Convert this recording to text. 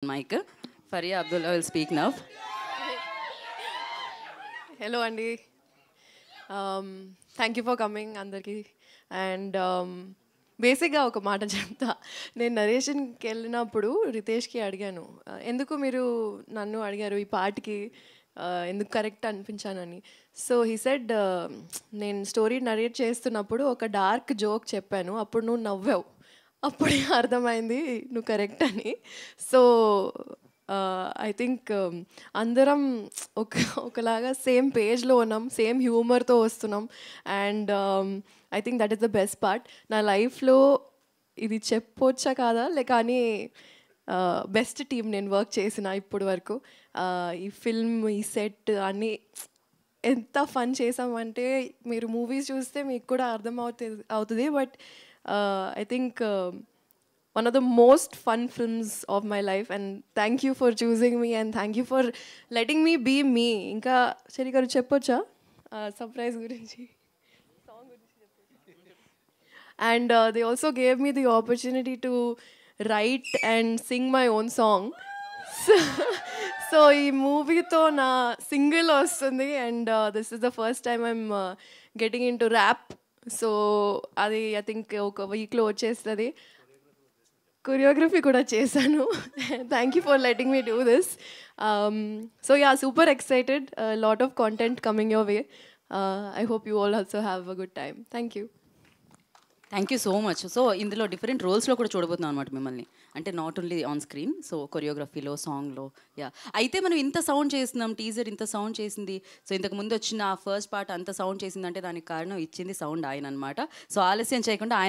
Mic. Faria Abdullah will speak now. Hello, Andy. Thank you for coming, అందరికి. And బేసిక్గా ఒక మాట చెప్తా. నేను నరేషన్కి వెళ్ళినప్పుడు రితేష్కి అడిగాను, ఎందుకు మీరు నన్ను అడిగారు ఈ పాటకి ఎందుకు కరెక్ట్ అనిపించానని. సో హీ సెడ్, నేను స్టోరీ నరేట్ చేస్తున్నప్పుడు ఒక డార్క్ జోక్ చెప్పాను, అప్పుడు నువ్వు నవ్వావు, అప్పుడే అర్థమైంది నువ్వు కరెక్ట్ అని. సో ఐ థింక్ అందరం ఒకలాగా సేమ్ పేజ్లో ఉన్నాం, సేమ్ హ్యూమర్తో వస్తున్నాం. And I think that is the best part. నా లైఫ్లో ఇది చెప్పొచ్చా కాదా కానీ బెస్ట్ టీం నేను వర్క్ చేసిన ఇప్పుడు వరకు. ఈ ఫిల్మ్, ఈ సెట్ అన్నీ ఎంత ఫన్ చేసామంటే మీరు మూవీస్ చూస్తే మీకు కూడా అర్థం అవుతుంది. But I think one of the most fun films of my life, and thank you for choosing me and thank you for letting me be me. Inka Sherry garu cheppocha surprise gurinchi, song gurinchi cheppocha. And they also gave me the opportunity to write and sing my own song. So ee movie to na single vastundi, and this is the first time I'm getting into rap. So adi I think oka week lo vachestadi. Choreography kuda chesanu. Thank you for letting me do this. So yeah, super excited. A lot of content coming your way. I hope you all also have a good time. Thank you. Thank you so much. So ఇందులో different రోల్స్లో కూడా చూడబోతున్నాం అనమాట మిమ్మల్ని. అంటే not only on screen, so కొరియోగ్రఫీలో, సాంగ్లో. Yeah, అయితే మనం ఇంత సౌండ్ చేస్తున్నాం, టీజర్ ఇంత సౌండ్ చేసింది. సో ఇంతకు ముందు వచ్చిన ఆ ఫస్ట్ పార్ట్ అంత సౌండ్ చేసిందంటే దానికి కారణం ఇచ్చింది సౌండ్ ఆయన అనమాట. సో ఆలస్యం చేయకుండా ఆయన